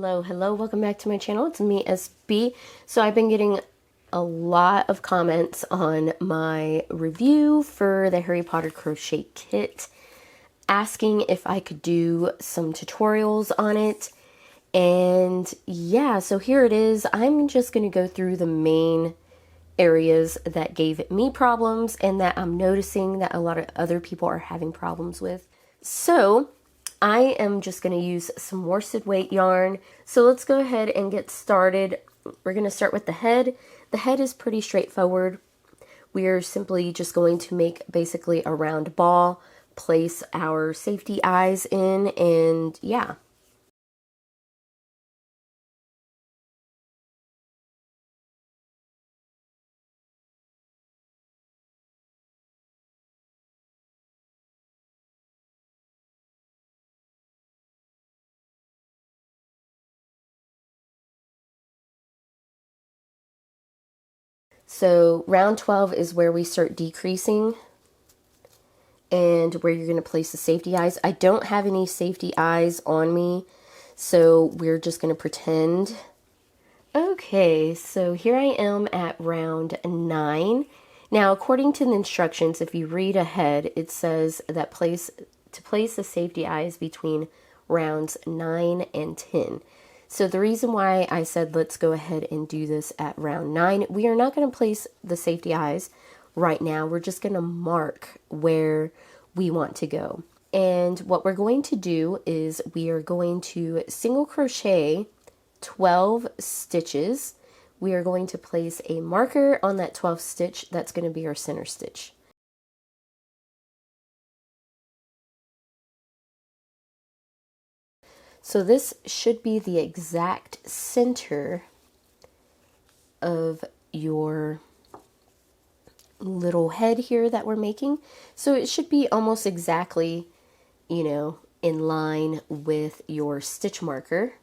Hello, welcome back to my channel. It's me, SB. So I've been getting a lot of comments on my review for the Harry Potter Crochet Kit, asking if I could do some tutorials on it. And yeah, so here it is. I'm just going to go through the main areas that gave me problems and that I'm noticing that a lot of other people are having problems with. So I am just going to use some worsted weight yarn. So let's go ahead and get started. We're going to start with the head. The head is pretty straightforward. We are simply just going to make basically a round ball, place our safety eyes in, and yeah. So round 12 is where we start decreasing and where you're going to place the safety eyes. I don't have any safety eyes on me, so we're just going to pretend. Okay, so here I am at round 9. Now, according to the instructions, if you read ahead, it says that place the safety eyes between rounds 9 and 10. So the reason why I said let's go ahead and do this at round 9, we are not going to place the safety eyes right now. We're just going to mark where we want to go. And what we're going to do is we are going to single crochet 12 stitches. We are going to place a marker on that 12th stitch. That's going to be our center stitch. So this should be the exact center of your little head here that we're making. So it should be almost exactly, in line with your stitch marker.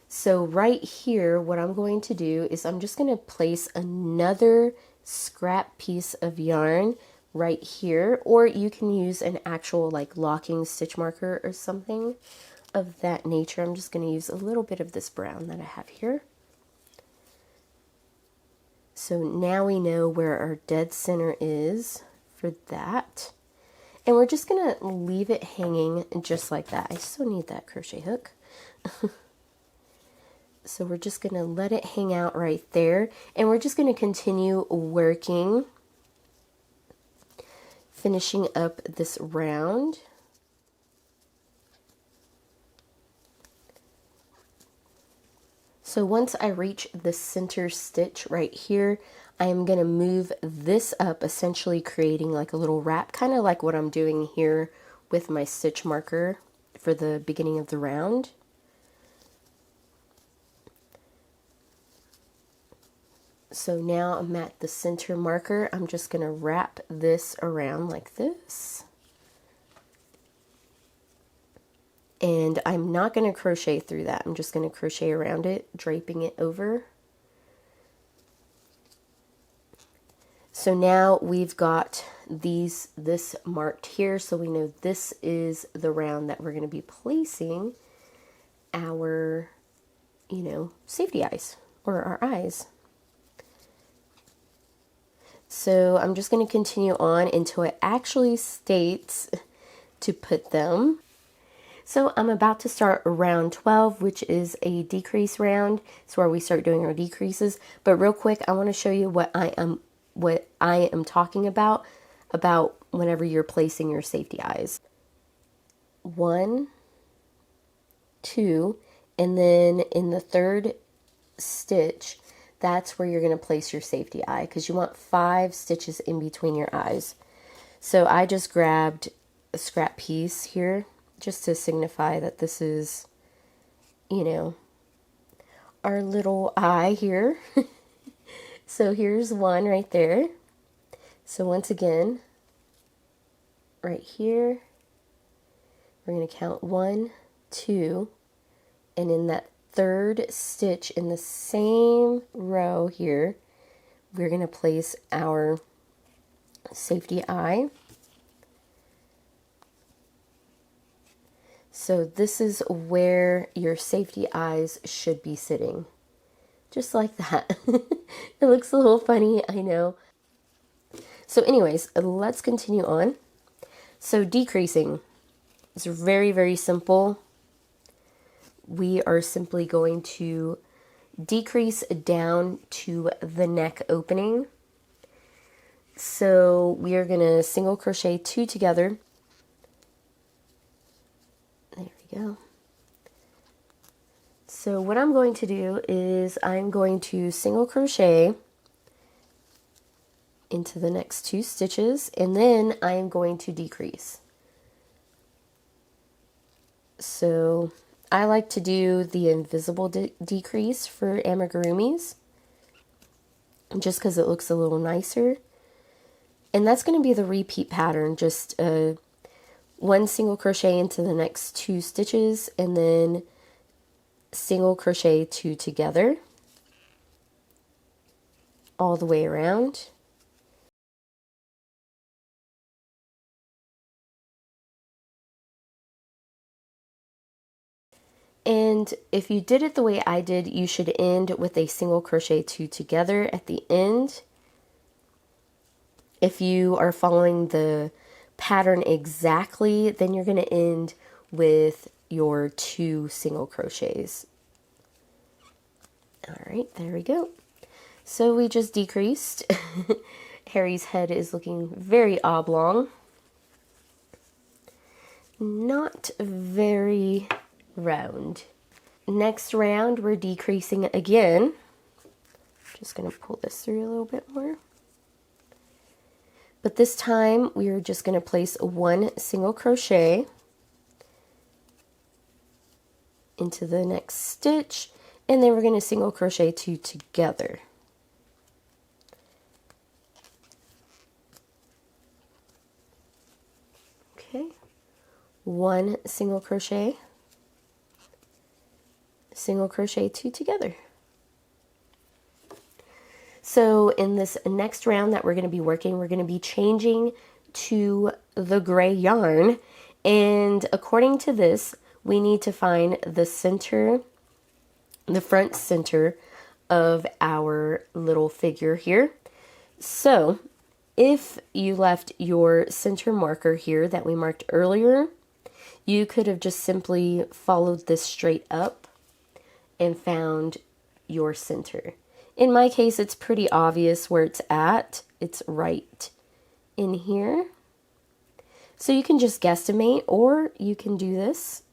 So right here, what I'm going to do is I'm just going to place another scrap piece of yarn right here, or you can use an actual like locking stitch marker or something of that nature. I'm just going to use a little bit of this brown that I have here. So now we know where our dead center is for that. And we're just going to leave it hanging just like that. I still need that crochet hook. So we're just going to let it hang out right there. And we're just going to continue working, finishing up this round. So once I reach the center stitch right here, I am going to move this up, essentially creating like a little wrap, kind of like what I'm doing here with my stitch marker for the beginning of the round. So now I'm at the center marker. I'm just going to wrap this around like this. And I'm not going to crochet through that. I'm just going to crochet around it, draping it over. So now we've got this marked here, so we know this is the round that we're going to be placing our, safety eyes, or our eyes. So I'm just going to continue on until it actually states to put them. So I'm about to start round 12, which is a decrease round. It's where we start doing our decreases. But real quick, I want to show you what I am talking about whenever you're placing your safety eyes. 1, 2, and then in the third stitch, that's where you're going to place your safety eye, because you want 5 stitches in between your eyes. So I just grabbed a scrap piece here just to signify that this is, our little eye here. So here's one right there. So once again, right here, we're going to count 1, 2, and in that third stitch in the same row here, we're going to place our safety eye. So this is where your safety eyes should be sitting. Just like that. It looks a little funny, I know. So anyways, let's continue on. So decreasing is very, very simple. We are simply going to decrease down to the neck opening. So we are going to single crochet 2 together. There we go. So what I'm going to do is I'm going to single crochet into the next 2 stitches, and then I am going to decrease. So I like to do the invisible decrease for amigurumis, just because it looks a little nicer. And that's going to be the repeat pattern, just 1 single crochet into the next 2 stitches, and then single crochet 2 together all the way around. And if you did it the way I did, you should end with a single crochet 2 together at the end. If you are following the pattern exactly, then you're going to end with your 2 single crochets. All right, there we go. So we just decreased. Harry's head is looking very oblong. Not very round. Next round, we're decreasing again. Just going to pull this through a little bit more. But this time, we are just going to place 1 single crochet into the next stitch, and then we're going to single crochet 2 together. Okay, 1 single crochet, single crochet 2 together. So in this next round that we're going to be working, we're going to be changing to the gray yarn, and according to this, we need to find the center, the front center of our little figure here. So if you left your center marker here that we marked earlier, you could have just simply followed this straight up and found your center. In my case, it's pretty obvious where it's at. It's right in here. So you can just guesstimate, or you can do this.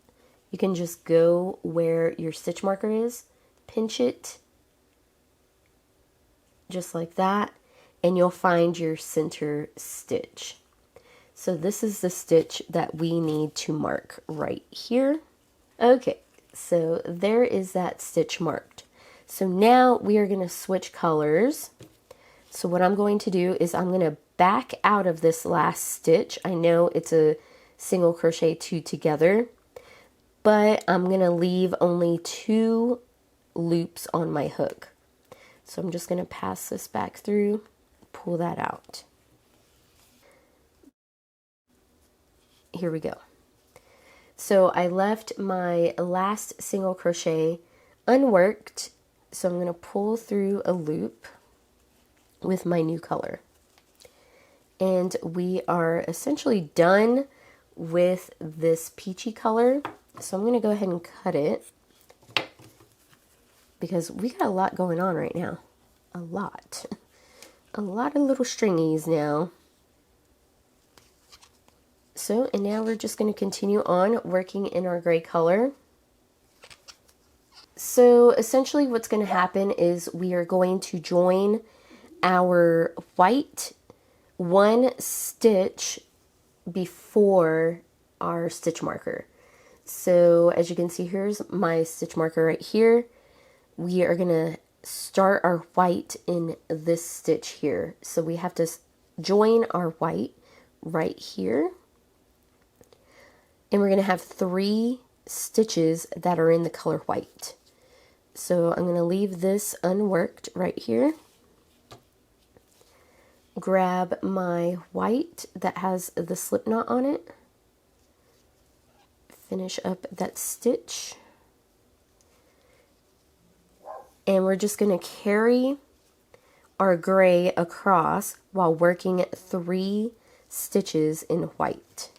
You can just go where your stitch marker is, pinch it, just like that, and you'll find your center stitch. So this is the stitch that we need to mark right here. Okay, so there is that stitch marked. So now we are going to switch colors. So what I'm going to do is I'm going to back out of this last stitch. I know it's a single crochet 2 together, but I'm going to leave only 2 loops on my hook. So I'm just going to pass this back through, pull that out. Here we go. So I left my last single crochet unworked, so I'm going to pull through a loop with my new color. And we are essentially done with this peachy color. So I'm going to go ahead and cut it, because we got a lot going on right now. A lot. A lot of little stringies now. So, and now we're just going to continue on working in our gray color. So essentially what's going to happen is we are going to join our white 1 stitch before our stitch marker. So as you can see, here's my stitch marker right here. We are going to start our white in this stitch here. So we have to join our white right here. And we're going to have 3 stitches that are in the color white. So I'm going to leave this unworked right here. Grab my white that has the slip knot on it. finish up that stitch. And we're just going to carry our gray across while working 3 stitches in white.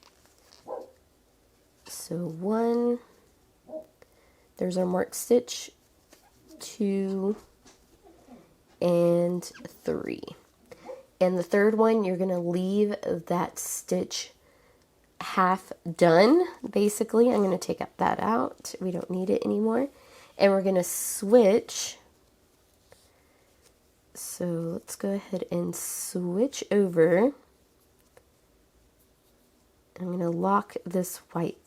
So 1, there's our marked stitch, 2, and 3. And the third one, you're going to leave that stitch half done, basically. I'm going to take that out. We don't need it anymore. And we're going to switch. So let's go ahead and switch over. I'm going to lock this white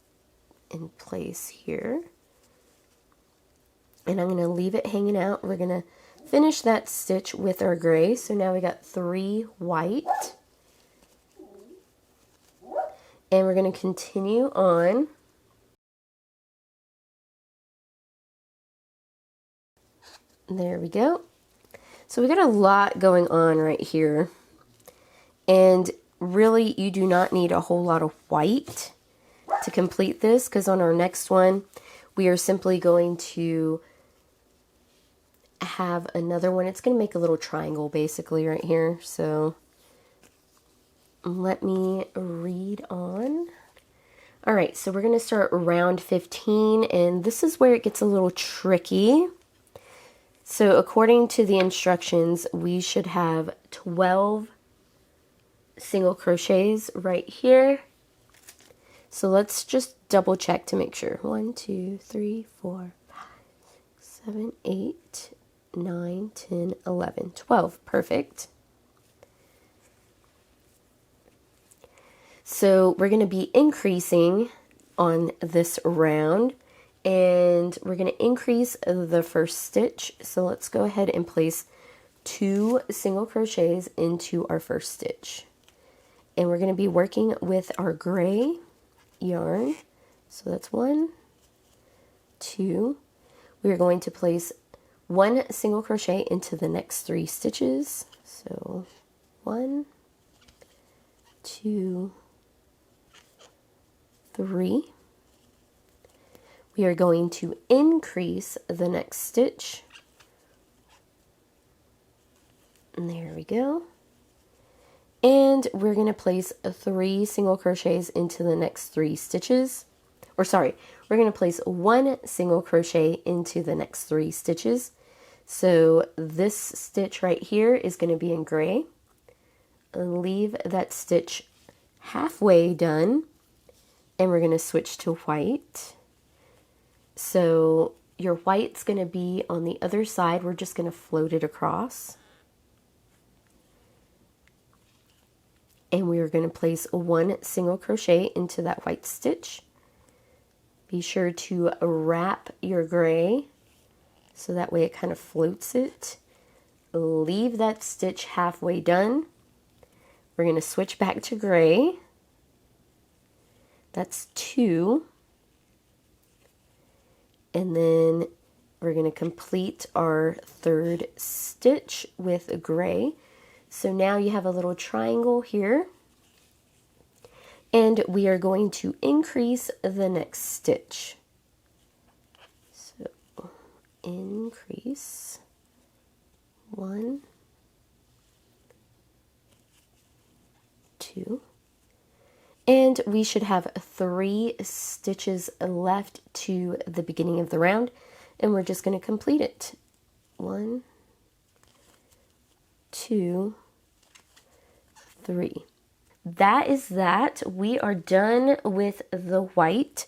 in place here. And I'm going to leave it hanging out. We're going to finish that stitch with our gray. So now we got 3 white. And we're going to continue on. There we go. So we got a lot going on right here. And really, you do not need a whole lot of white to complete this, because on our next one, we are simply going to have another one. It's going to make a little triangle basically right here. So let me read on. All right, so we're going to start round 15, and this is where it gets a little tricky. So according to the instructions, we should have 12 single crochets right here. So let's just double check to make sure. 1, 2, 3, 4, 5, 6, 7, 8, 9, 10, 11, 12. Perfect. So we're going to be increasing on this round, and we're going to increase the first stitch. So let's go ahead and place 2 single crochets into our first stitch. And we're going to be working with our gray yarn. So that's 1, 2. We are going to place 1 single crochet into the next 3 stitches. So 1, 2, 3. We are going to increase the next stitch. And there we go. And we're going to place 3 single crochets into the next 3 stitches. Or sorry, we're going to place 1 single crochet into the next 3 stitches. So this stitch right here is going to be in gray. Leave that stitch halfway done. And we're going to switch to white. So your white's going to be on the other side. We're just going to float it across. And we are going to place 1 single crochet into that white stitch. Be sure to wrap your gray so that way it kind of floats it. Leave that stitch halfway done. We're going to switch back to gray. That's 2. And then we're going to complete our 3rd stitch with a gray. So now you have a little triangle here. And we are going to increase the next stitch. So increase 1, 2. And we should have 3 stitches left to the beginning of the round, and we're just going to complete it. 1, 2, 3. That is that. We are done with the white.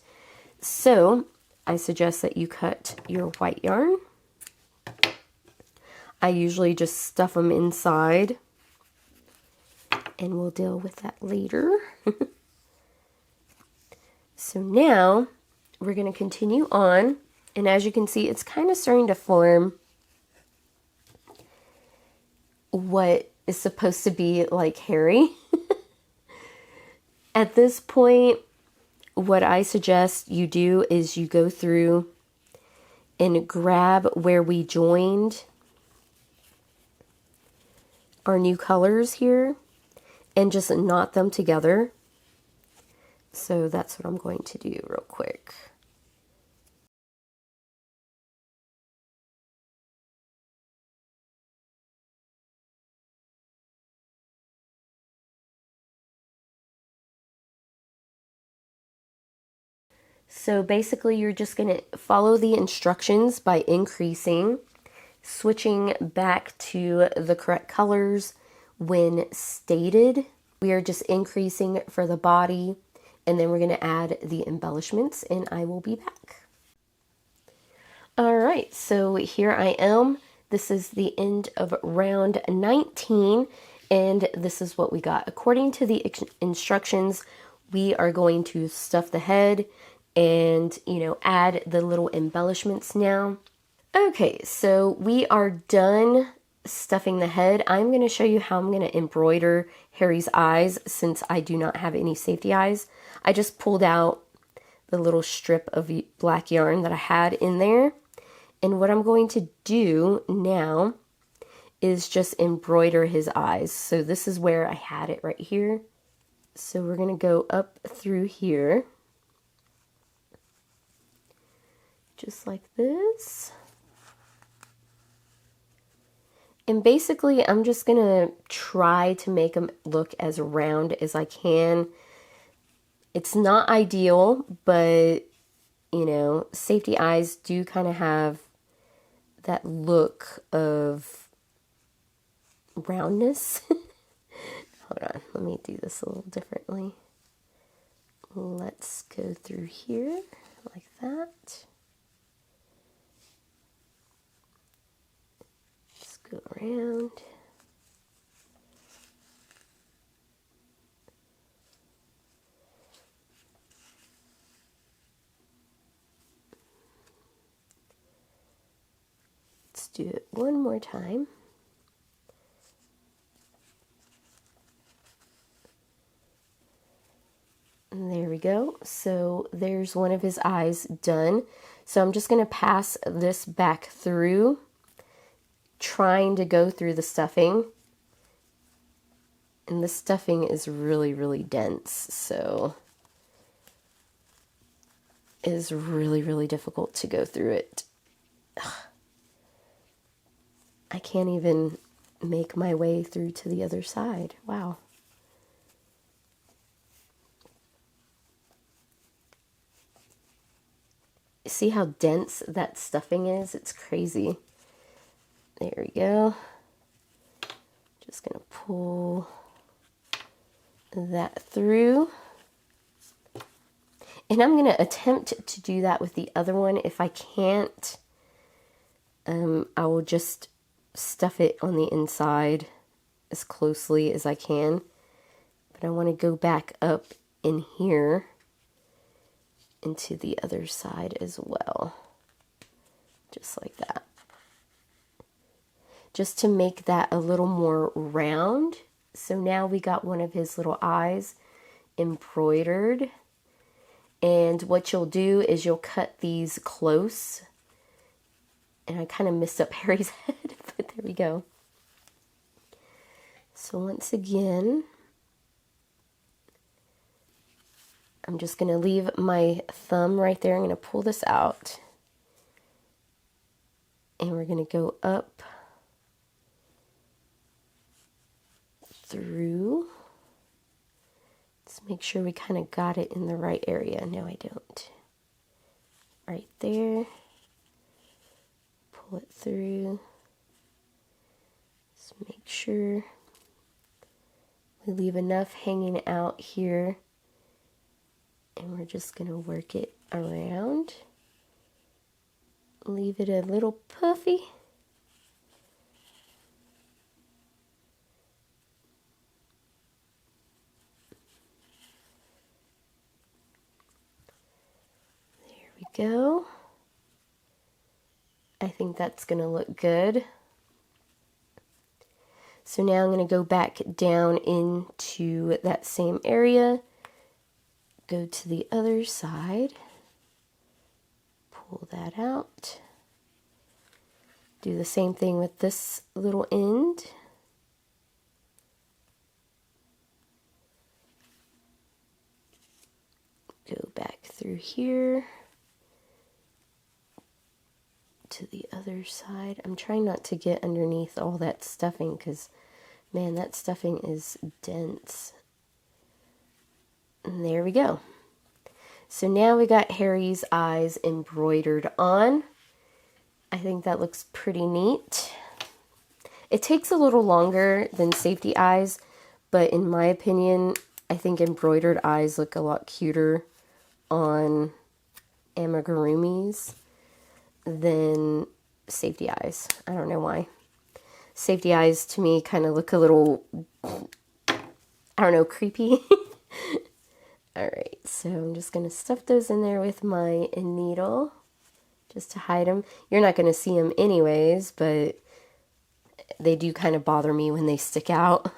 So I suggest that you cut your white yarn. I usually just stuff them inside, and we'll deal with that later. So now we're going to continue on, and as you can see, it's kind of starting to form what is supposed to be like Harry. At this point, what I suggest you do is you go through and grab where we joined our new colors here and just knot them together So that's what I'm going to do real quick. So basically you're just going to follow the instructions by increasing, switching back to the correct colors when stated. We are just increasing for the body, and then we're going to add the embellishments, and I will be back. All right, so here I am. This is the end of round 19, and this is what we got. According to the instructions, we are going to stuff the head and, add the little embellishments now. Okay, so we are done stuffing the head. I'm going to show you how I'm going to embroider Harry's eyes since I do not have any safety eyes. I just pulled out the little strip of black yarn that I had in there. And what I'm going to do now is just embroider his eyes. So this is where I had it right here. So we're going to go up through here. Just like this. And basically, I'm just going to try to make them look as round as I can. It's not ideal, but, safety eyes do kind of have that look of roundness. Hold on, let me do this a little differently. Let's go through here like that. Let's go around. Let's do it one more time. And there we go. So there's one of his eyes done. So I'm just going to pass this back through, trying to go through the stuffing. And the stuffing is really, really dense. So it is really, really difficult to go through it. Ugh. I can't even make my way through to the other side. Wow. See how dense that stuffing is? It's crazy. There we go. Just gonna pull that through. And I'm gonna attempt to do that with the other one. If I can't, I will just stuff it on the inside as closely as I can. But I want to go back up in here into the other side as well. Just like that. Just to make that a little more round. So now we got one of his little eyes embroidered. And what you'll do is you'll cut these close. And I kind of messed up Harry's head, but there we go. So once again, I'm just going to leave my thumb right there. I'm going to pull this out. And we're going to go up through. Let's make sure we kind of got it in the right area. No, I don't. Right there. Pull it through. Just make sure we leave enough hanging out here. And we're just going to work it around. Leave it a little puffy. There we go. I think that's going to look good. So now I'm going to go back down into that same area. Go to the other side. Pull that out. Do the same thing with this little end. Go back through here to the other side. I'm trying not to get underneath all that stuffing because, man, that stuffing is dense. And there we go. So now we got Harry's eyes embroidered on. I think that looks pretty neat. It takes a little longer than safety eyes, but in my opinion, I think embroidered eyes look a lot cuter on amigurumis than safety eyes. I don't know why. Safety eyes to me kind of look a little, I don't know, creepy. Alright, so I'm just going to stuff those in there with my needle just to hide them. You're not going to see them anyways, but they do kind of bother me when they stick out.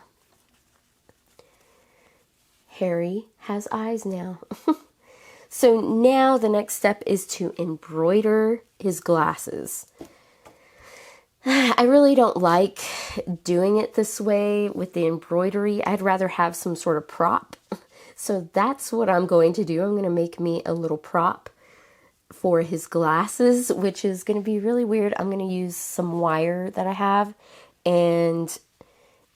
Harry has eyes now. So now the next step is to embroider his glasses. I really don't like doing it this way with the embroidery. I'd rather have some sort of prop. So that's what I'm going to do. I'm going to make me a little prop for his glasses, which is going to be really weird. I'm going to use some wire that I have, and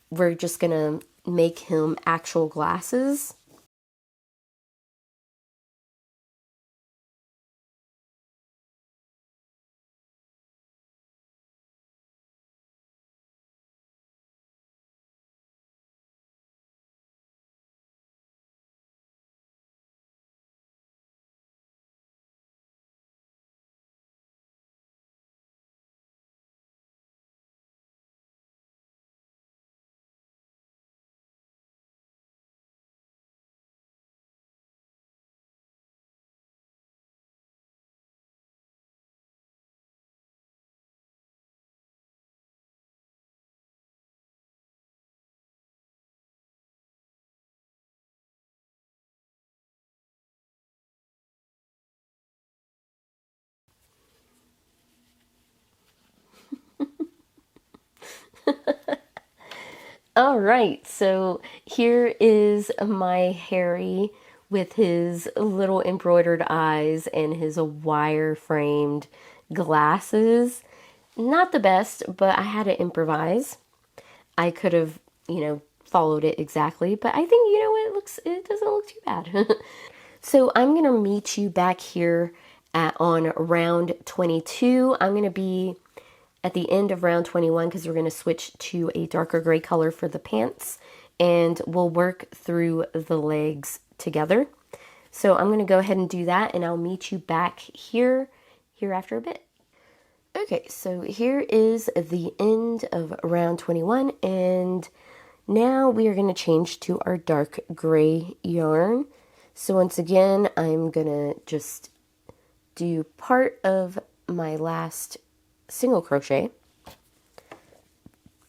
we're just going to make him actual glasses. All right, so here is my Harry with his little embroidered eyes and his wire framed glasses. Not the best, but I had to improvise. I could have, followed it exactly, but I think, it doesn't look too bad. So I'm going to meet you back here on round 22. I'm going to be at the end of round 21 because we're going to switch to a darker gray color for the pants, and we'll work through the legs together. So I'm going to go ahead and do that, and I'll meet you back here after a bit. Okay, so here is the end of round 21, and now we are going to change to our dark gray yarn. So once again, I'm going to just do part of my last single crochet,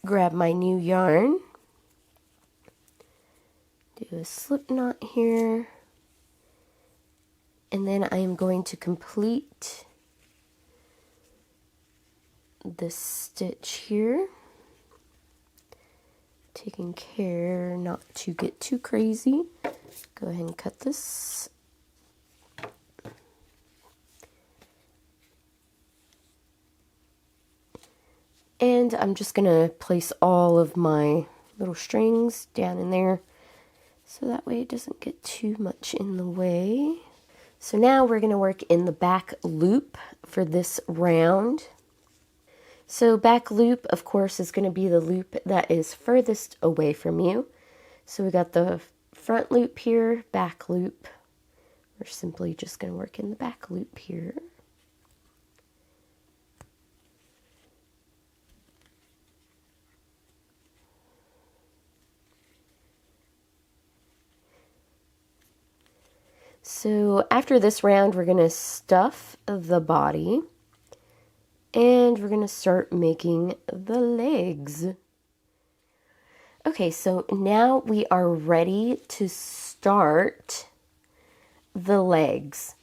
grab my new yarn, do a slip knot here, and then I am going to complete this stitch here, taking care not to get too crazy. Go ahead and cut this. And I'm just going to place all of my little strings down in there so that way it doesn't get too much in the way. So now we're going to work in the back loop for this round. So back loop, of course, is going to be the loop that is furthest away from you. So we got the front loop here, back loop. We're simply just going to work in the back loop here. So after this round, we're going to stuff the body, and we're going to start making the legs. Okay, so now we are ready to start the legs.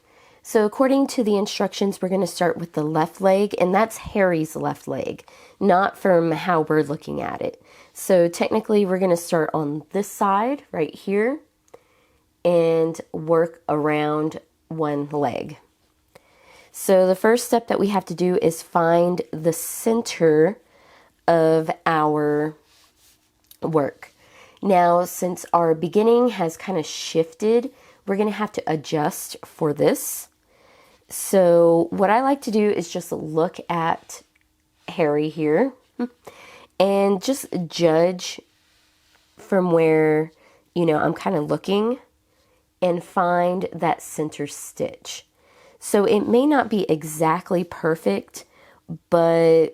So according to the instructions, we're going to start with the left leg, and that's Harry's left leg, not from how we're looking at it. So technically, we're going to start on this side right here, and work around one leg. So the first step that we have to do is find the center of our work. Now, since our beginning has kind of shifted, we're going to have to adjust for this. So what I like to do is just look at Harry here and just judge from where, I'm kind of looking and find that center stitch. So it may not be exactly perfect, but,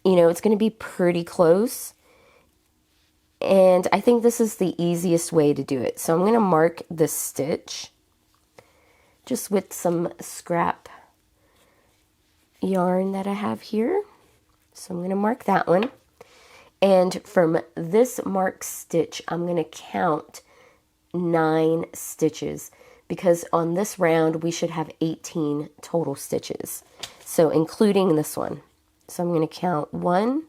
it's going to be pretty close. And I think this is the easiest way to do it. So I'm going to mark this stitch just with some scrap yarn that I have here. So I'm going to mark that one. And from this marked stitch, I'm going to count 9 stitches, because on this round we should have 18 total stitches. So including this one. So I'm going to count 1,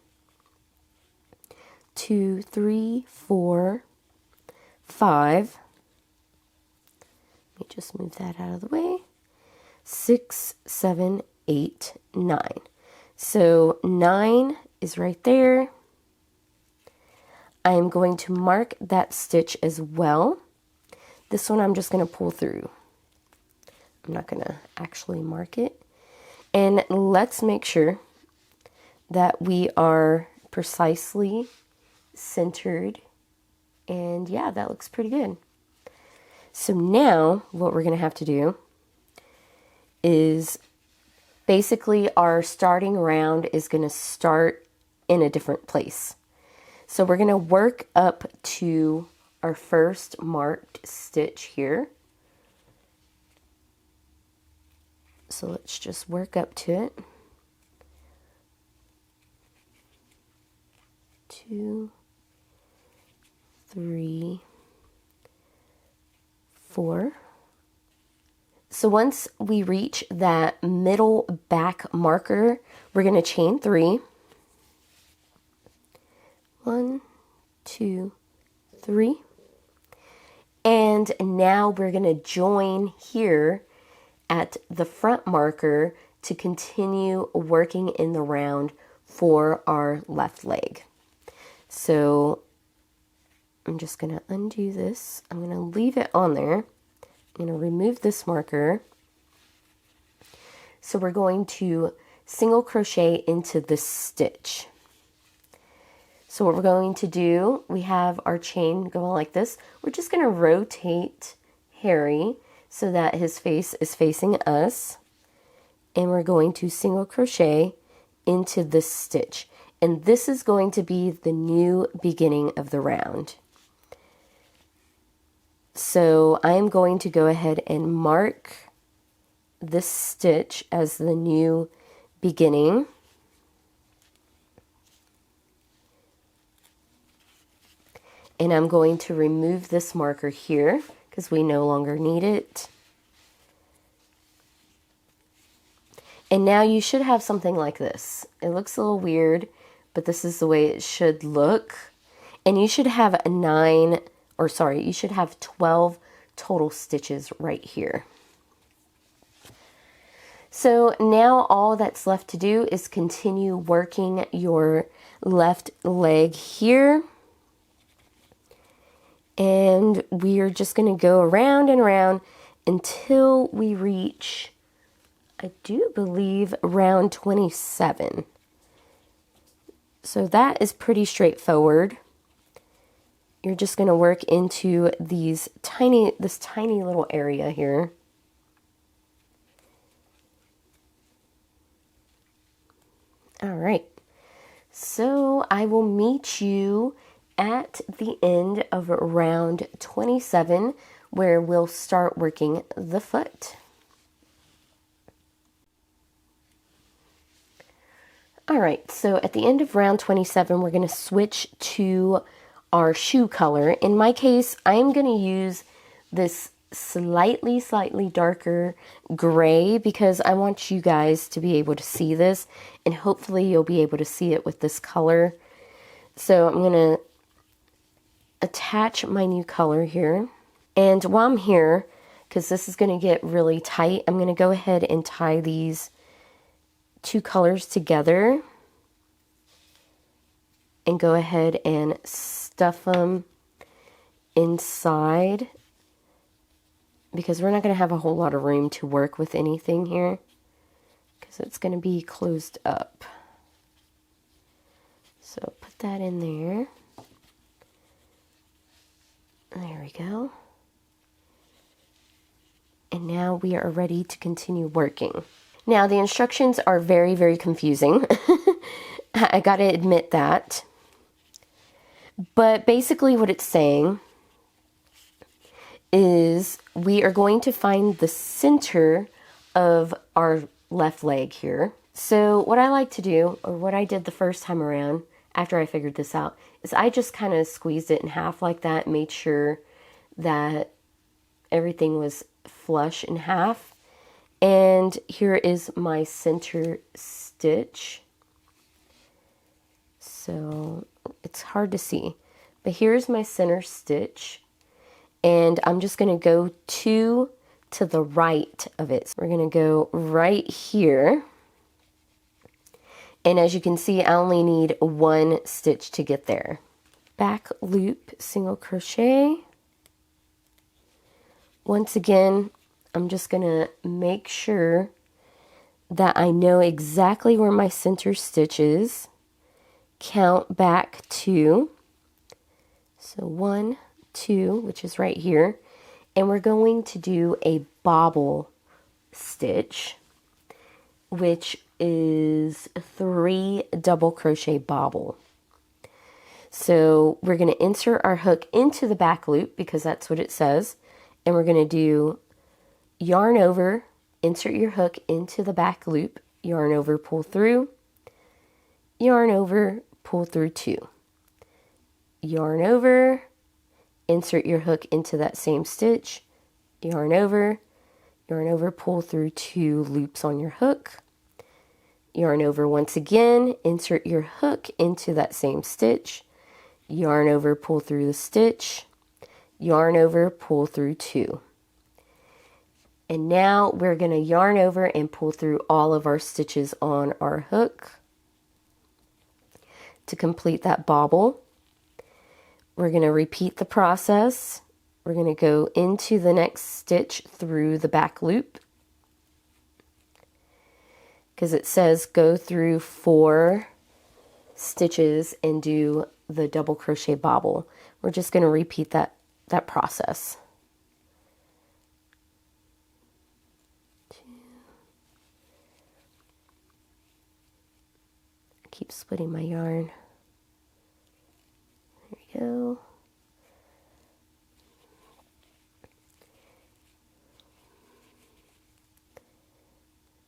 2, 3, 4, 5. Let me just move that out of the way. 6, 7, 8, 9. So 9 is right there. I am going to mark that stitch as well. This one I'm just going to pull through. I'm not going to actually mark it. And let's make sure that we are precisely centered. And yeah, that looks pretty good. So now what we're going to have to do is basically our starting round is going to start in a different place. So we're going to work up to our first marked stitch here. So let's just work up to it. 2, 3, 4. So once we reach that middle back marker, we're going to chain 3. 1, 2, 3. And now we're going to join here at the front marker to continue working in the round for our left leg. So I'm just going to undo this. I'm going to leave it on there. I'm going to remove this marker. So we're going to single crochet into this stitch. So what we're going to do, we have our chain going like this. We're just going to rotate Harry so that his face is facing us. And we're going to single crochet into this stitch. And this is going to be the new beginning of the round. So I'm going to go ahead and mark this stitch as the new beginning. And I'm going to remove this marker here because we no longer need it. And now you should have something like this. It looks a little weird, but this is the way it should look. And you should have 12 total stitches right here. So now all that's left to do is continue working your left leg here. And we are just going to go around and around until we reach, I do believe, round 27. So that is pretty straightforward. You're just going to work into this tiny little area here. All right. So I will meet you at the end of round 27, where we'll start working the foot. All right, so at the end of round 27, we're going to switch to our shoe color. In my case, I'm going to use this slightly darker gray because I want you guys to be able to see this, and hopefully you'll be able to see it with this color. So I'm going to attach my new color here, And while I'm here, because this is going to get really tight, I'm going to go ahead and tie these two colors together and go ahead and stuff them inside, because we're not going to have a whole lot of room to work with anything here because it's going to be closed up. So put that in there. There we go. And now we are ready to continue working. Now the instructions are very, very confusing. I gotta admit that. But basically what it's saying is we are going to find the center of our left leg here. So what I like to do, or what I did the first time around after I figured this out, is I just kind of squeezed it in half like that, made sure that everything was flush in half. And here is my center stitch. So it's hard to see, but here's my center stitch. And I'm just going to go two to the right of it. So we're going to go right here. And as you can see, I only need one stitch to get there. Back loop, single crochet. Once again, I'm just going to make sure that I know exactly where my center stitch is. Count back 2. So 1, 2, which is right here. And we're going to do a bobble stitch, which is 3 double crochet bobble. So we're going to insert our hook into the back loop because that's what it says. And we're going to do yarn over, insert your hook into the back loop, yarn over, pull through, yarn over, pull through 2. Yarn over, insert your hook into that same stitch, yarn over, pull through 2 loops on your hook, yarn over once again, insert your hook into that same stitch, yarn over, pull through the stitch, yarn over, pull through 2. And now we're going to yarn over and pull through all of our stitches on our hook to complete that bobble. We're going to repeat the process. We're going to go into the next stitch through the back loop, because it says go through 4 stitches and do the double crochet bobble. We're just going to repeat that process. Keep splitting my yarn. There we go.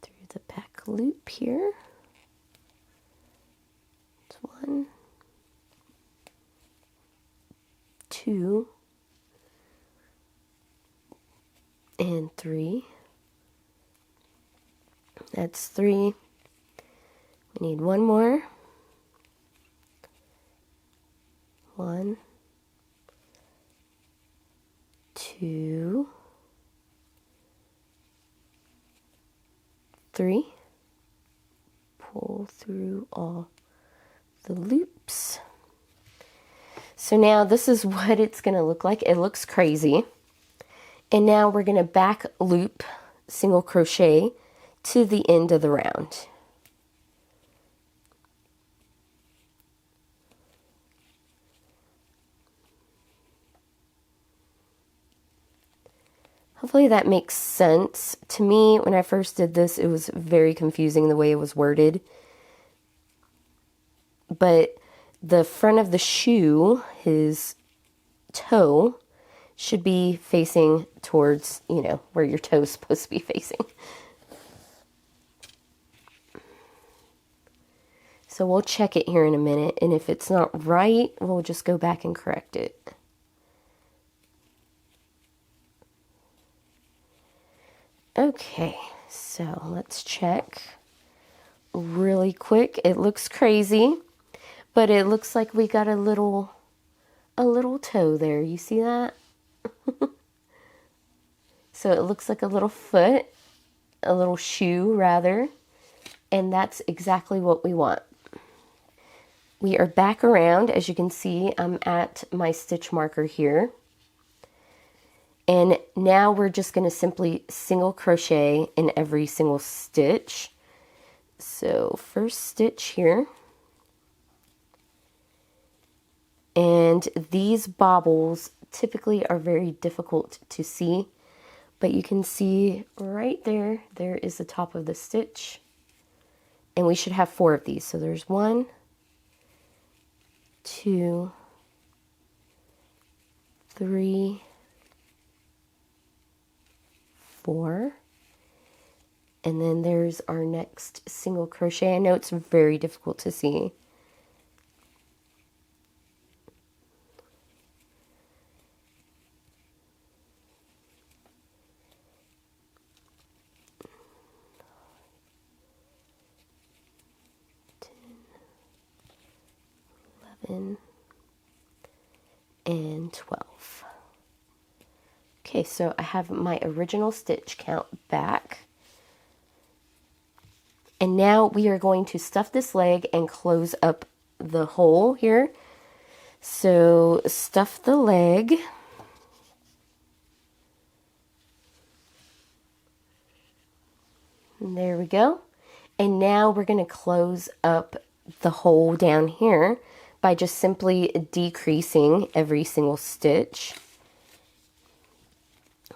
Through the back loop here. It's 1, 2, and 3. That's 3. We need one more. 1, 2, 3. Pull through all the loops. So now this is what it's going to look like. It looks crazy. And now we're going to back loop, single crochet to the end of the round. Hopefully that makes sense. To me, when I first did this, it was very confusing the way it was worded. But the front of the shoe, his toe, should be facing towards, you know, where your toe is supposed to be facing. So we'll check it here in a minute, and if it's not right, we'll just go back and correct it. Okay, so let's check really quick. It looks crazy, but it looks like we got a little toe there. You see that? So it looks like a little foot, a little shoe rather, and that's exactly what we want. We are back around. As you can see, I'm at my stitch marker here. And now we're just going to simply single crochet in every single stitch. So first stitch here. And these bobbles typically are very difficult to see, but you can see right there, there is the top of the stitch. And we should have 4 of these. So there's 1, 2, 3, 4, and then there's our next single crochet. I know it's very difficult to see. And 12. Okay, so I have my original stitch count back. And now we are going to stuff this leg and close up the hole here. So stuff the leg. And there we go. And now we're going to close up the hole down here by just simply decreasing every single stitch.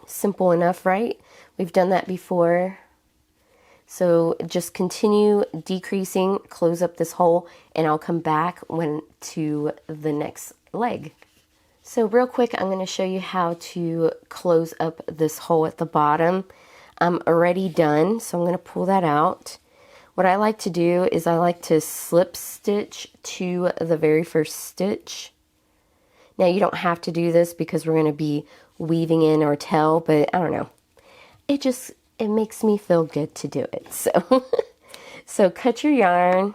Simple enough, right? We've done that before. So just continue decreasing, close up this hole, and I'll come back to the next leg. So real quick, I'm going to show you how to close up this hole at the bottom. I'm already done, so I'm going to pull that out. What I like to do is I like to slip stitch to the very first stitch. Now you don't have to do this because we're going to be weaving in our tail, but I don't know. It makes me feel good to do it. So cut your yarn,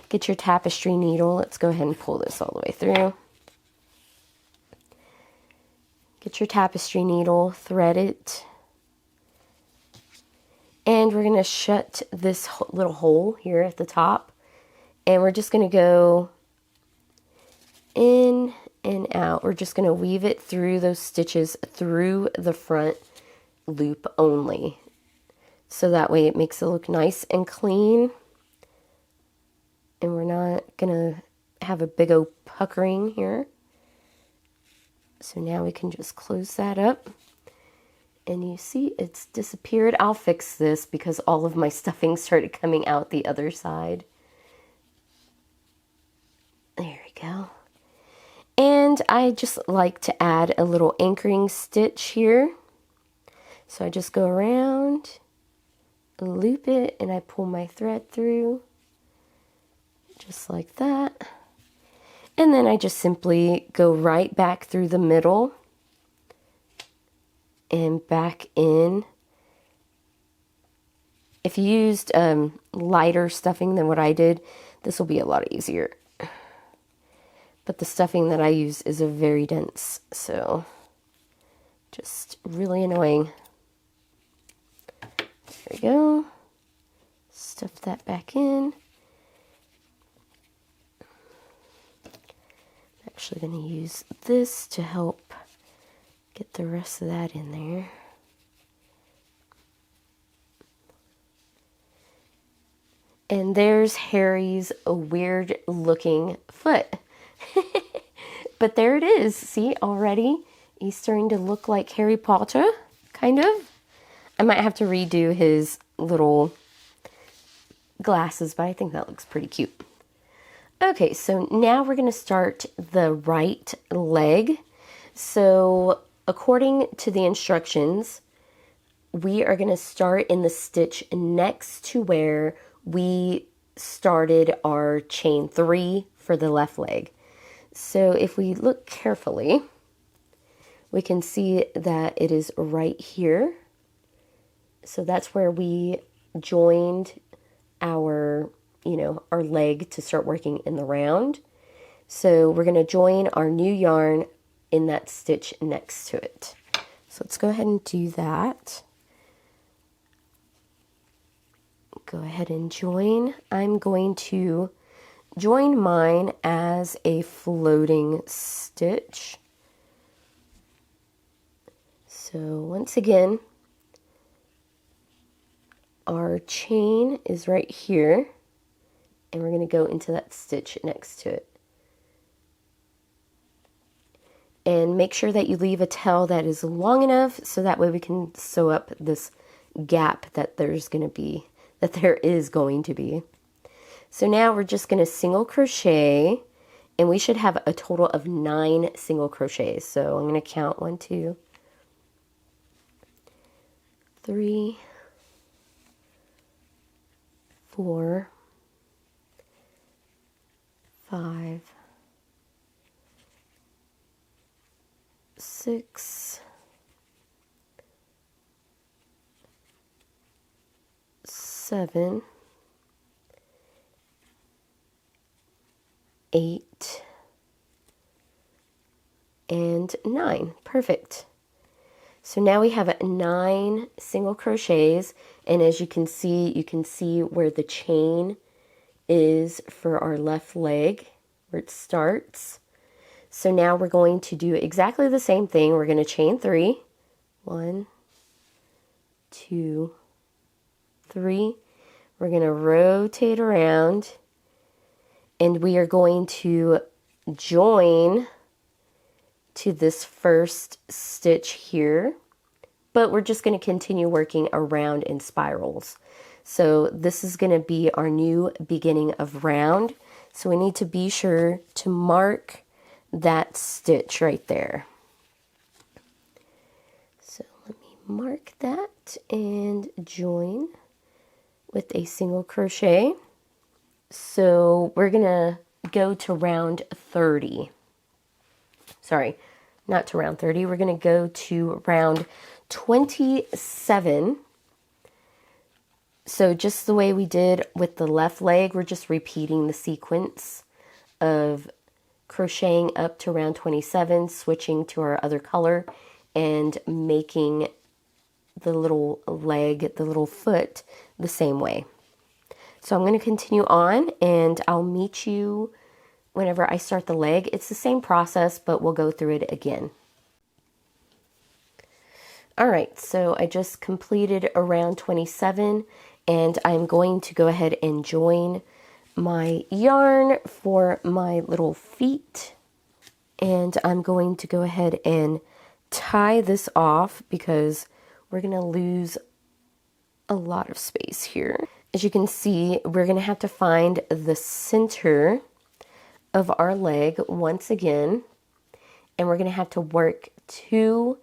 get your tapestry needle. Let's go ahead and pull this all the way through. Get your tapestry needle, thread it. And we're going to shut this little hole here at the top. And we're just going to go in and out. We're just going to weave it through those stitches through the front loop only. So that way it makes it look nice and clean. And we're not going to have a big old puckering here. So now we can just close that up. And you see it's disappeared. I'll fix this because all of my stuffing started coming out the other side. There we go. And I just like to add a little anchoring stitch here. So I just go around, loop it, and I pull my thread through. Just like that. And then I just simply go right back through the middle and back in. If you used lighter stuffing than what I did, this will be a lot easier. But the stuffing that I use is a very dense, so just really annoying. There we go. Stuff that back in. I'm actually going to use this to help get the rest of that in there. And there's Harry's weird looking foot. But there it is. See, already he's starting to look like Harry Potter, kind of. I might have to redo his little glasses, but I think that looks pretty cute. Okay, so now we're going to start the right leg. So according to the instructions, we are going to start in the stitch next to where we started our chain 3 for the left leg. So if we look carefully, we can see that it is right here. So that's where we joined our, our leg to start working in the round. So we're going to join our new yarn in that stitch next to it. So let's go ahead and do that. Go ahead and join. I'm going to join mine as a floating stitch. So once again, our chain is right here, and we're going to go into that stitch next to it. And make sure that you leave a tail that is long enough so that way we can sew up this gap that there is going to be. So now we're just going to single crochet, and we should have a total of 9 single crochets. So I'm going to count 1, 2, 3, 4, 5, 6, 7, 8, and 9. Perfect. So now we have 9 single crochets, and as you can see where the chain is for our left leg, where it starts. So now we're going to do exactly the same thing. We're going to chain 3. 1, 2, 3. We're going to rotate around, and we are going to join to this first stitch here, but we're just going to continue working around in spirals. So this is going to be our new beginning of round. So we need to be sure to mark that stitch right there. So let me mark that and join with a single crochet. So we're going to go to round 30. Sorry, not to round 30. We're going to go to round 27. So just the way we did with the left leg, we're just repeating the sequence of crocheting up to round 27, switching to our other color, and making the little leg, the little foot, the same way. So I'm going to continue on, and I'll meet you whenever I start the leg. It's the same process, but we'll go through it again. All right, so I just completed around 27, and I'm going to go ahead and join my yarn for my little feet. And I'm going to go ahead and tie this off because we're going to lose a lot of space here. As you can see, we're going to have to find the center of our leg once again, and we're going to have to work 2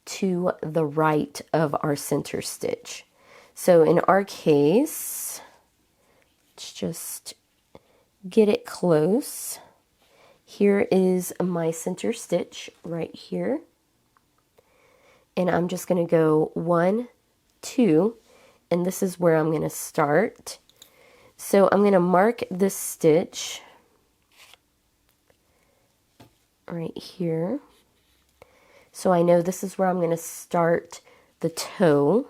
to the right of our center stitch. So in our case, let's just get it close. Here is my center stitch right here, and I'm just going to go 1, 2, and this is where I'm going to start. So I'm going to mark this stitch right here. So I know this is where I'm going to start the toe.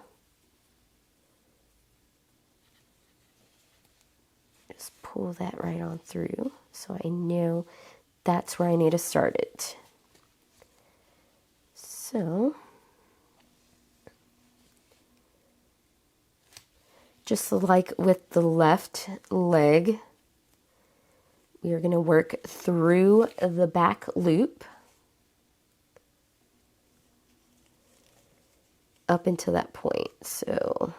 Just pull that right on through so I know that's where I need to start it. So just like with the left leg, we are going to work through the back loop up until that point. So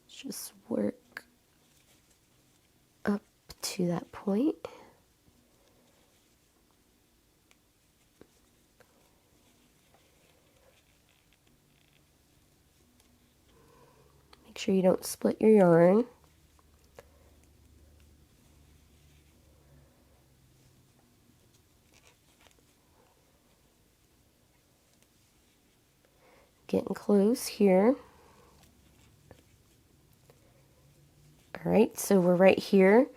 just work up to that point. Make sure you don't split your yarn. Getting close here. All right, so we're right here.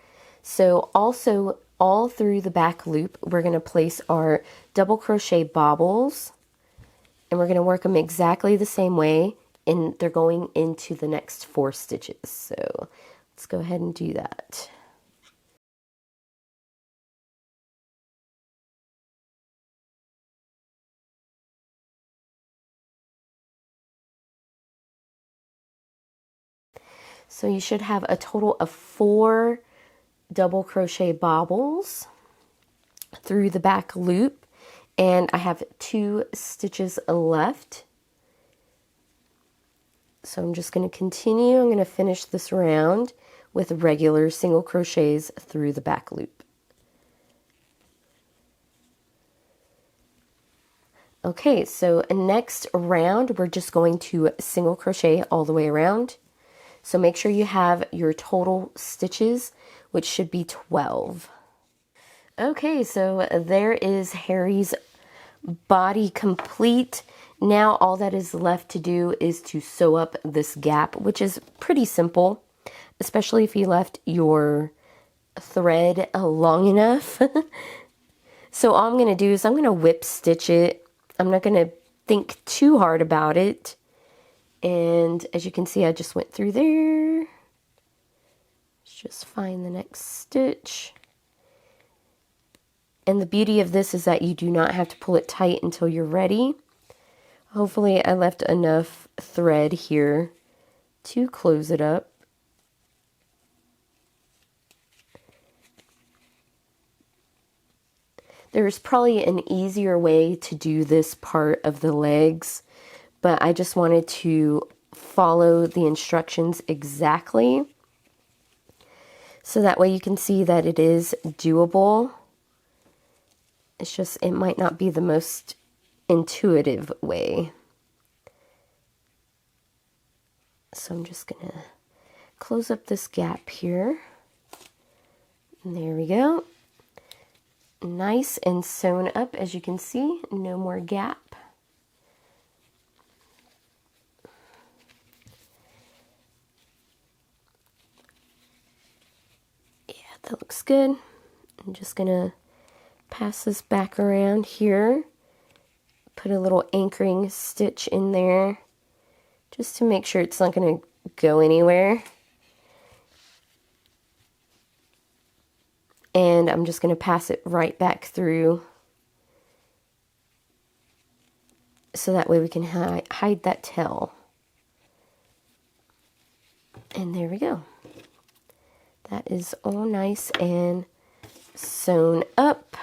So also all through the back loop, we're going to place our double crochet bobbles And we're going to work them exactly the same way, and they're going into the next 4 stitches. So let's go ahead and do that. So you should have a total of 4 double crochet bobbles through the back loop, and I have 2 stitches left. So I'm just going to continue. I'm going to finish this round with regular single crochets through the back loop. Okay, so next round we're just going to single crochet all the way around. So make sure you have your total stitches, which should be 12. Okay, so there is Harry's body complete. Now all that is left to do is to sew up this gap, which is pretty simple, especially if you left your thread long enough. So all I'm going to do is I'm going to whip stitch it. I'm not going to think too hard about it. And as you can see, I just went through there. Let's just find the next stitch. And the beauty of this is that you do not have to pull it tight until you're ready. Hopefully I left enough thread here to close it up. There's probably an easier way to do this part of the legs, but I just wanted to follow the instructions exactly, so that way you can see that it is doable. It's just, it might not be the most intuitive way. So I'm just gonna close up this gap here. And there we go. Nice and sewn up, as you can see, no more gap. Yeah, that looks good. I'm just gonna pass this back around here, put a little anchoring stitch in there just to make sure it's not going to go anywhere. And I'm just going to pass it right back through so that way we can hide that tail. And there we go. That is all nice and sewn up.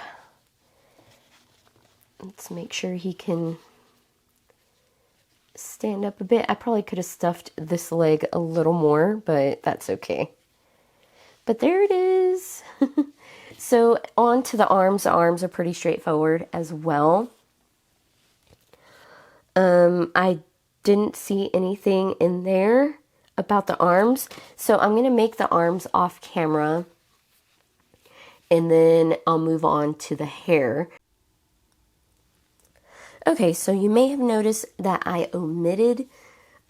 Let's make sure he can stand up a bit. I probably could have stuffed this leg a little more, but that's okay. But there it is. So on to the arms. The arms are pretty straightforward as well. I didn't see anything in there about the arms, so I'm going to make the arms off camera, and then I'll move on to the hair. Okay, so you may have noticed that I omitted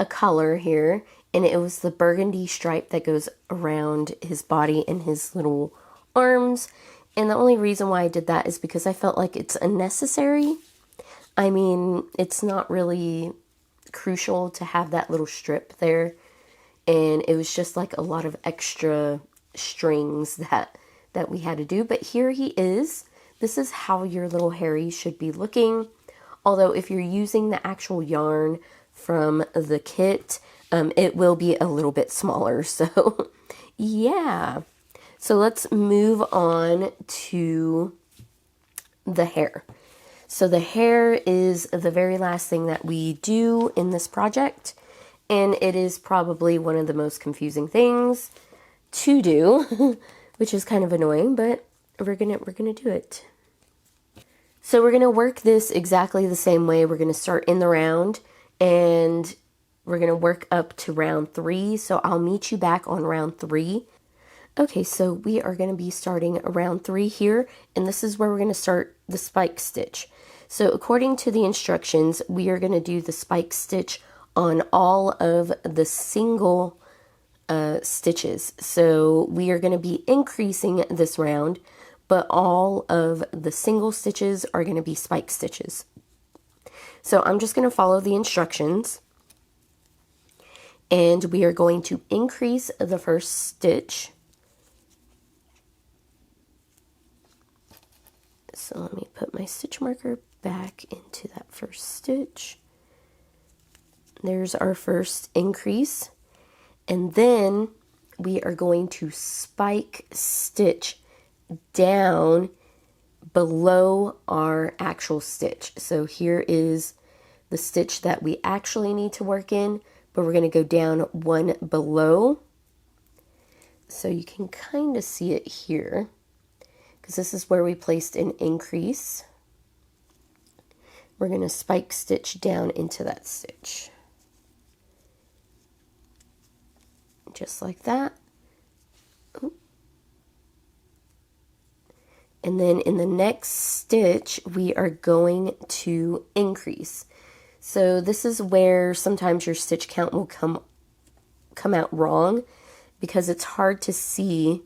a color here, and it was the burgundy stripe that goes around his body and his little arms. And the only reason why I did that is because I felt like it's unnecessary. I mean, it's not really crucial to have that little strip there, and it was just like a lot of extra strings that we had to do. But here he is. This is how your little Harry should be looking. Although if you're using the actual yarn from the kit, it will be a little bit smaller. So yeah. So let's move on to the hair. So the hair is the very last thing that we do in this project, and it is probably one of the most confusing things to do, which is kind of annoying, but we're gonna do it. So we're gonna work this exactly the same way. We're gonna start in the round, and we're gonna work up to round 3. So I'll meet you back on round 3. Okay, so we are going to be starting round 3 here, and this is where we're going to start the spike stitch. So according to the instructions, we are going to do the spike stitch on all of the single stitches. So we are going to be increasing this round, but all of the single stitches are going to be spike stitches. So I'm just going to follow the instructions, and we are going to increase the first stitch. So let me put my stitch marker back into that first stitch. There's our first increase, and then we are going to spike stitch down below our actual stitch. So here is the stitch that we actually need to work in, but we're going to go down one below. So you can kind of see it here, because this is where we placed an increase. We're going to spike stitch down into that stitch. Just like that. And then in the next stitch, we are going to increase. So this is where sometimes your stitch count will come out wrong, because it's hard to see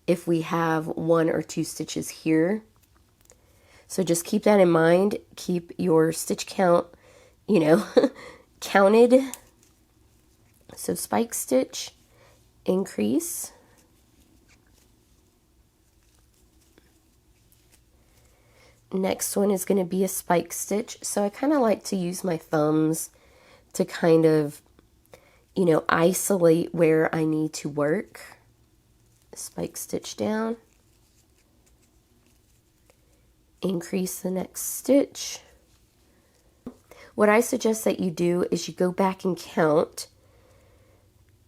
if we have 1 or 2 stitches here. So just keep that in mind. Keep your stitch count, counted. So spike stitch, increase. Next one is going to be a spike stitch. So I kind of like to use my thumbs to kind of, isolate where I need to work. Spike stitch down. Increase the next stitch. What I suggest that you do is you go back and count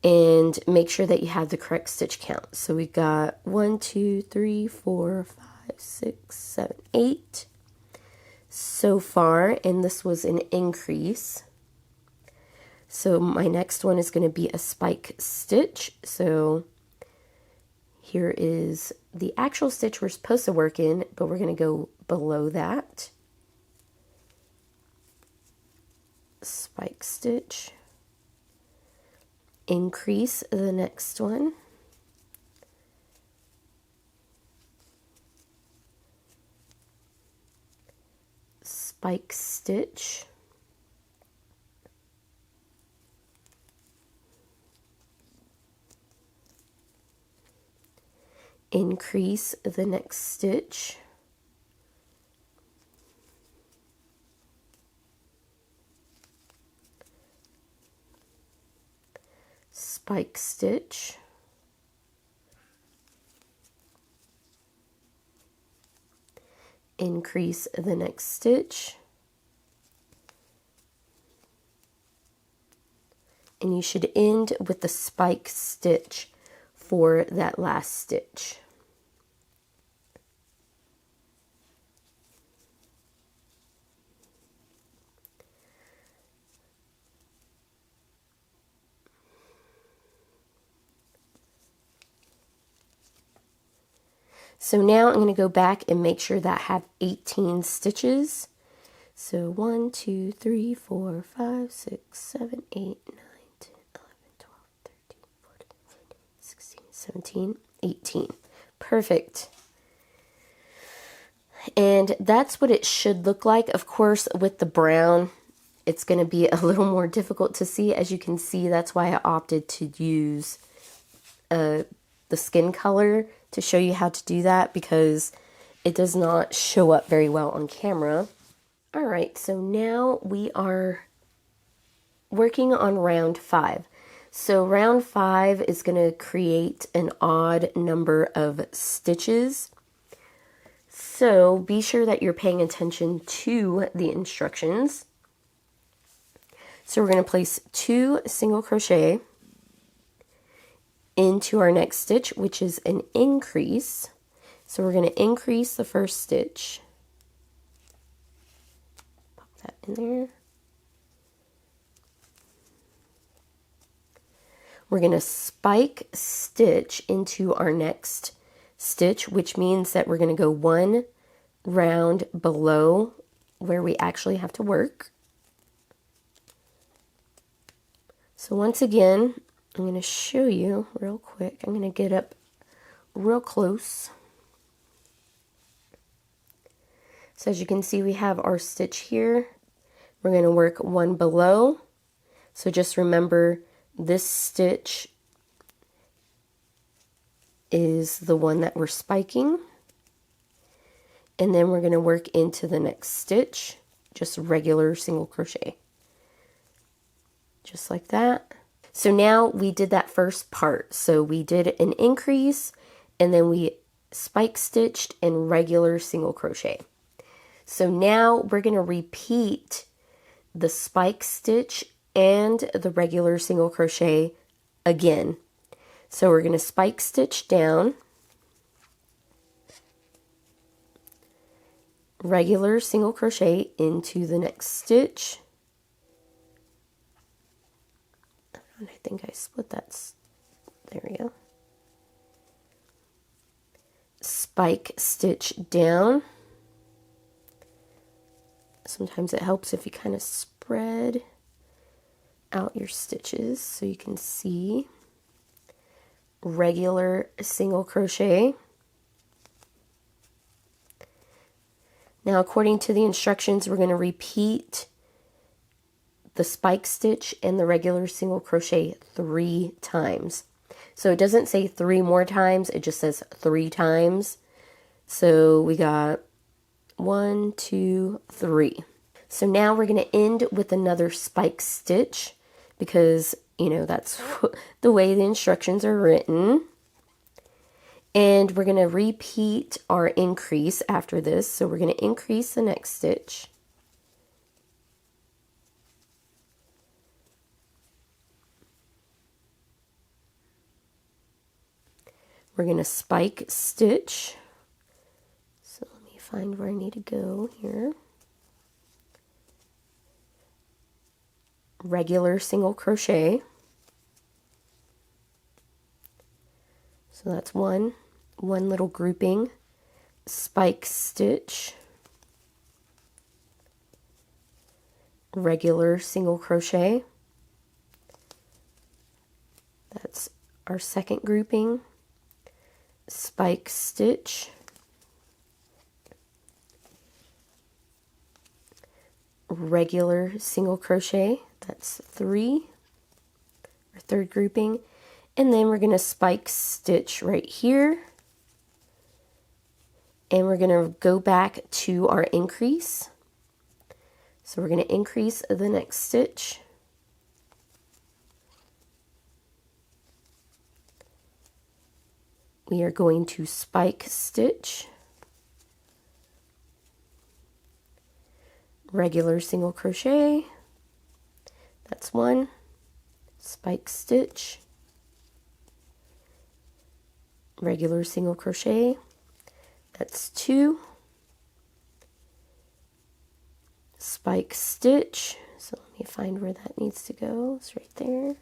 and make sure that you have the correct stitch count. So we got 1, 2, 3, 4, 5, 6, 7, 8 so far, and this was an increase. So my next one is going to be a spike stitch. So here is the actual stitch we're supposed to work in, but we're going to go below that. Spike stitch. Increase the next one. Spike stitch. Increase the next stitch. Spike stitch. Increase the next stitch. And you should end with the spike stitch for that last stitch. So now I'm going to go back and make sure that I have 18 stitches. So 1, 2, 3, 4, 5, 6, 7, 8, 9, 10, 11, 12, 13, 14, 15, 16, 17, 18. Perfect. And that's what it should look like. Of course, with the brown, it's going to be a little more difficult to see. As you can see, that's why I opted to use the skin color to show you how to do that, because it does not show up very well on camera. All right, so now we are working on round 5. So round 5 is going to create an odd number of stitches. So be sure that you're paying attention to the instructions. So we're going to place 2 single crochet into our next stitch, which is an increase. So we're going to increase the first stitch. Pop that in there. We're going to spike stitch into our next stitch, which means that we're going to go 1 round below where we actually have to work. So once again, I'm going to show you real quick. I'm going to get up real close. So as you can see, we have our stitch here, We're going to work one below. So just remember this stitch is the one that we're spiking. And then we're going to work into the next stitch, just regular single crochet. Just like that. So now we did that first part. So we did an increase and then we spike stitched and regular single crochet. So now we're going to repeat the spike stitch and the regular single crochet again. So we're going to spike stitch down, regular single crochet into the next stitch. And I think I split that. There we go. Spike stitch down. Sometimes it helps if you kind of spread out your stitches so you can see. Regular single crochet. Now, according to the instructions, we're going to repeat the spike stitch and the regular single crochet 3 times. So it doesn't say 3 more times, it just says 3 times. So we got 1, 2, 3. So now we're going to end with another spike stitch because, you know, that's the way the instructions are written. And we're going to repeat our increase after this. So we're going to increase the next stitch. We're going to spike stitch. So let me find where I need to go here. Regular single crochet. So that's one little grouping. Spike stitch. Regular single crochet. That's our second grouping. Spike stitch, regular single crochet, that's 3, our third grouping, and then we're going to spike stitch right here, and we're going to go back to our increase. So we're going to increase the next stitch. We are going to spike stitch, regular single crochet, that's 1, spike stitch, regular single crochet, that's 2, spike stitch, so let me find where that needs to go, it's right there.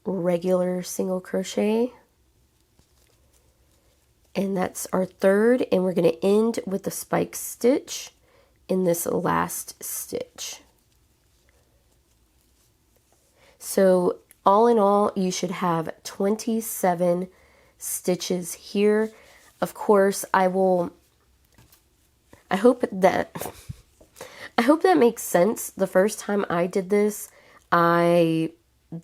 Regular single crochet, and that's our third, and we're going to end with the spike stitch in this last stitch. So all in all, you should have 27 stitches here. Of course, I hope that makes sense. The first time I did this, I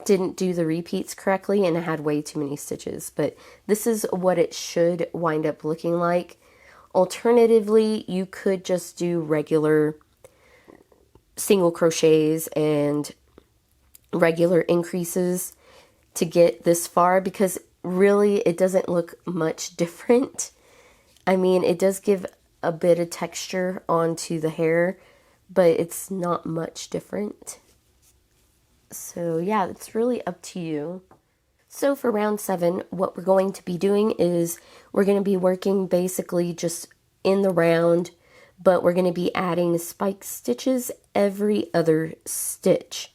didn't do the repeats correctly and I had way too many stitches, but this is what it should wind up looking like. Alternatively, you could just do regular single crochets and regular increases to get this far, because really it doesn't look much different. I mean, it does give a bit of texture onto the hair, but it's not much different. So yeah, it's really up to you. So for round 7, what we're going to be doing is we're going to be working basically just in the round, but we're going to be adding spike stitches every other stitch.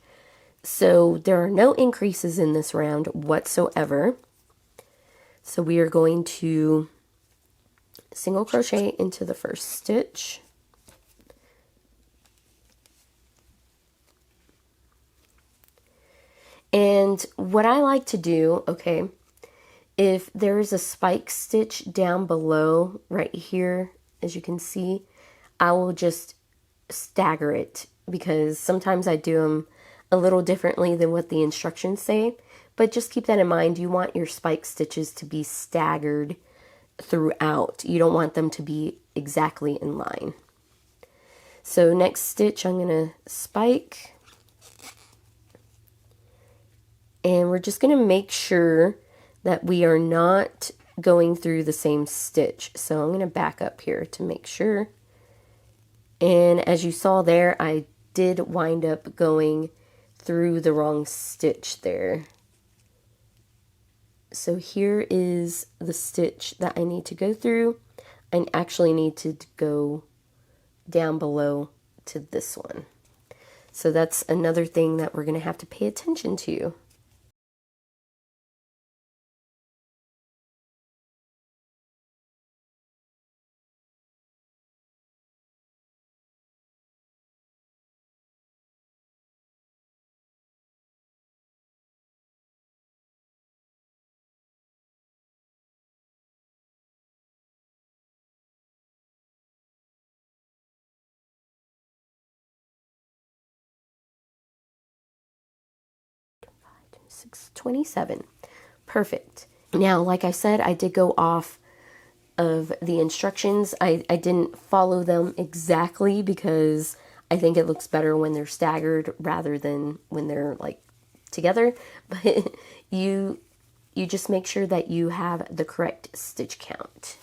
So there are no increases in this round whatsoever. So we are going to single crochet into the first stitch. And what I like to do, okay, if there is a spike stitch down below right here, as you can see, I will just stagger it because sometimes I do them a little differently than what the instructions say. But just keep that in mind. You want your spike stitches to be staggered throughout. You don't want them to be exactly in line. So next stitch, I'm going to spike. And we're just going to make sure that we are not going through the same stitch. So I'm going to back up here to make sure. And as you saw there, I did wind up going through the wrong stitch there. So here is the stitch that I need to go through. I actually need to go down below to this one. So that's another thing that we're going to have to pay attention to. Six 27. Perfect. Now, like I said, I did go off of the instructions. I didn't follow them exactly because I think it looks better when they're staggered rather than when they're like together. But you just make sure that you have the correct stitch count.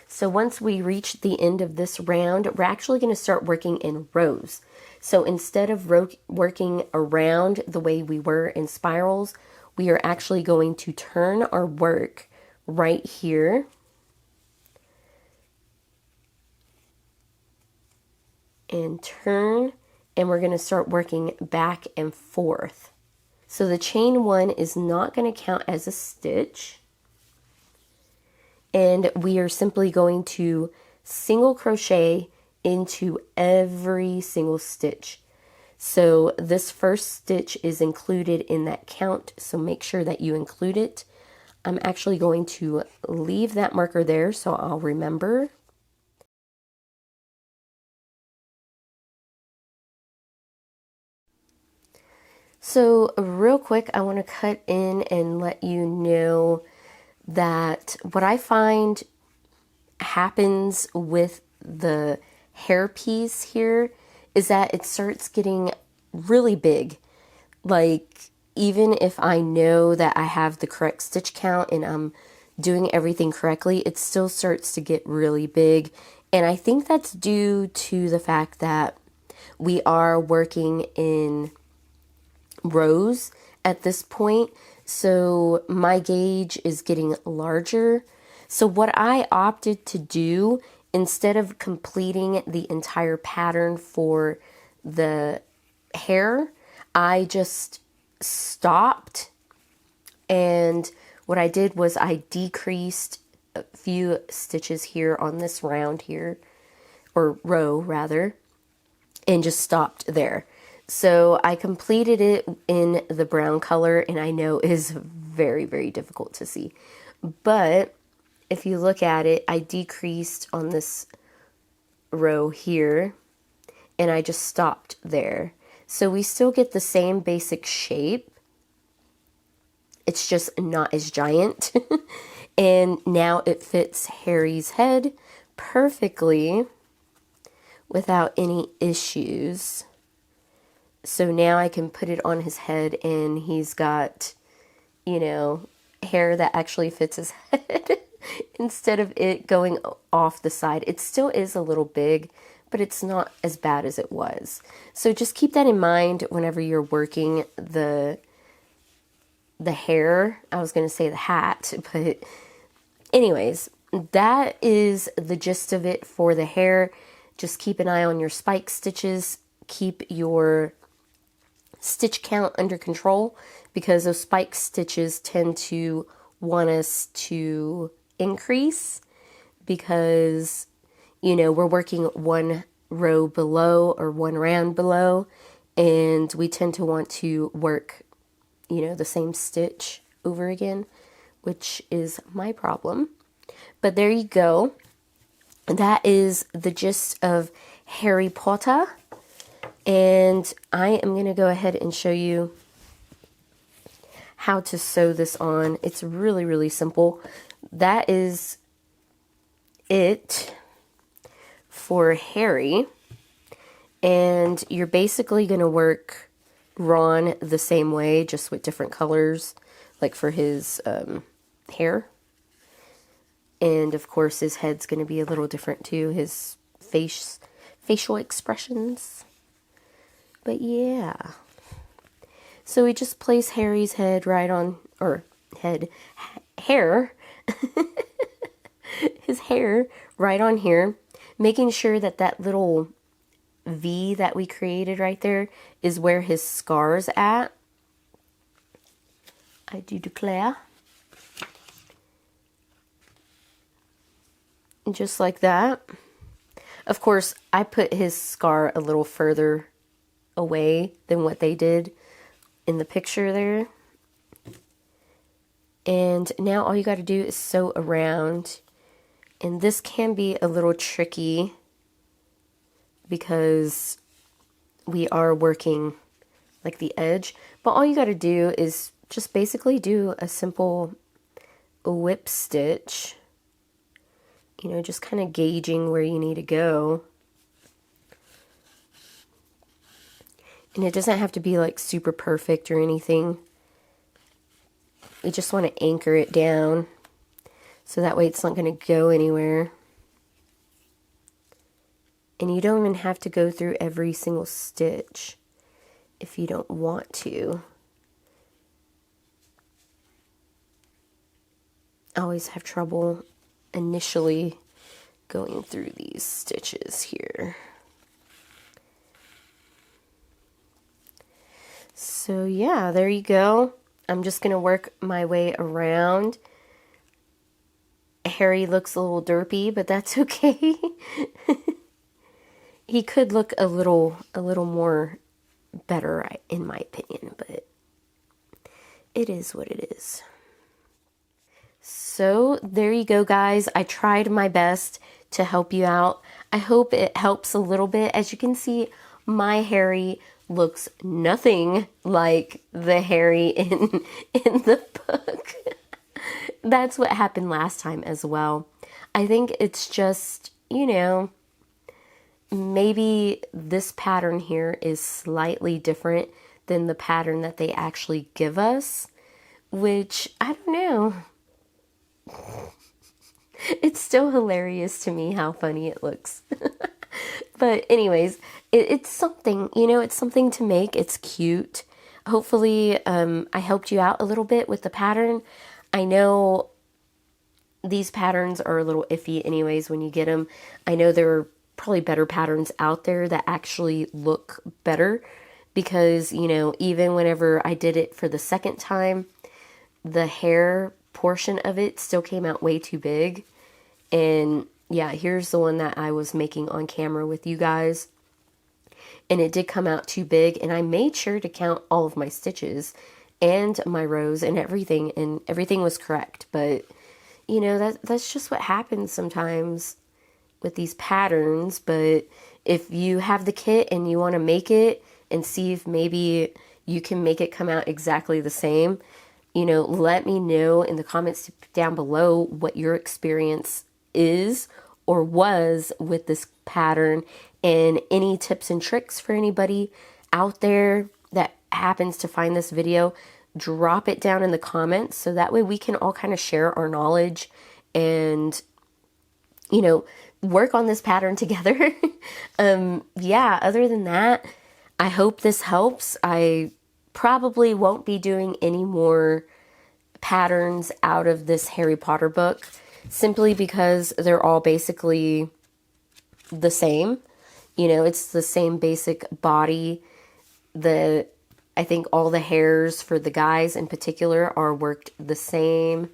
So once we reach the end of this round, we're actually going to start working in rows. So instead of working around the way we were in spirals, we are actually going to turn our work right here. And turn, and we're going to start working back and forth. So the chain one is not going to count as a stitch. And we are simply going to single crochet into every single stitch. So this first stitch is included in that count, so make sure that you include it. I'm actually going to leave that marker there so I'll remember. So real quick, I want to cut in and let you know that what I find happens with the hair piece here is that it starts getting really big. Like, even if I know that I have the correct stitch count and I'm doing everything correctly, it still starts to get really big. And I think that's due to the fact that we are working in rows at this point, so my gauge is getting larger. So what I opted to do, instead of completing the entire pattern for the hair, I just stopped, and what I did was I decreased a few stitches here on this round here, or row rather, and just stopped there. So I completed it in the brown color, and I know it is very, very difficult to see. But if you look at it, I decreased on this row here, and I just stopped there. So we still get the same basic shape. It's just not as giant. And now it fits Harry's head perfectly without any issues. So now I can put it on his head, and he's got, you know, hair that actually fits his head instead of it going off the side. It still is a little big, but it's not as bad as it was. So just keep that in mind whenever you're working the hair. I was going to say the hat, but anyways, that is the gist of it for the hair. Just keep an eye on your spike stitches. Keep your stitch count under control, because those spike stitches tend to want us to increase because, you know, we're working one row below or one round below, and we tend to want to work, you know, the same stitch over again, which is my problem. But there you go. that is the gist of Harry Potter. And I am going to go ahead and show you how to sew this on. It's really, really simple. That is it for Harry. And you're basically going to work Ron the same way, just with different colors, like for his hair. And of course his head's going to be a little different too, his facial expressions. But yeah. So we just place Harry's head right on, or hair, his hair right on here, making sure that that little V that we created right there is where his scar's at. I do declare. Just like that. Of course, I put his scar a little further away than what they did in the picture there. And now all you got to do is sew around. And this can be a little tricky because we are working like the edge. But all you got to do is just basically do a simple whip stitch. You know, just kind of gauging where you need to go. And it doesn't have to be like super perfect or anything. We just want to anchor it down so that way it's not going to go anywhere. And you don't even have to go through every single stitch if you don't want to. I always have trouble initially going through these stitches here. So yeah, there you go. I'm just going to work my way around. Harry looks a little derpy, but that's okay. He could look a little more better, in my opinion, but it is what it is. So there you go, guys. I tried my best to help you out. I hope it helps a little bit. As you can see, my Harry looks nothing like the Harry in the book. That's what happened last time as well. I think it's just, you know, maybe this pattern here is slightly different than the pattern that they actually give us, which, I don't know. It's still hilarious to me how funny it looks. But anyways, it's something, you know, it's something to make. It's cute. Hopefully, I helped you out a little bit with the pattern. I know these patterns are a little iffy anyways when you get them. I know there are probably better patterns out there that actually look better because, you know, even whenever I did it for the second time, the hair portion of it still came out way too big. And yeah, here's the one that I was making on camera with you guys. And it did come out too big, and I made sure to count all of my stitches and my rows and everything was correct. But, you know, that's just what happens sometimes with these patterns. But if you have the kit and you want to make it and see if maybe you can make it come out exactly the same, you know, let me know in the comments down below what your experience is or was with this pattern, and any tips and tricks for anybody out there that happens to find this video. Drop it down in the comments so that way we can all kind of share our knowledge and, you know, work on this pattern together. Yeah, other than that, I hope this helps. I probably won't be doing any more patterns out of this Harry Potter book simply because they're all basically the same. You know, it's the same basic body. I think all the hairs for the guys in particular are worked the same.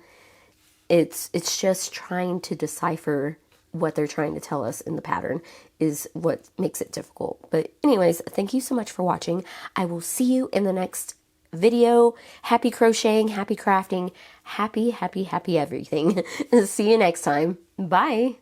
It's just trying to decipher what they're trying to tell us in the pattern is what makes it difficult. But anyways, thank you so much for watching. I will see you in the next video. Happy crocheting, happy crafting, happy everything. See you next time. Bye.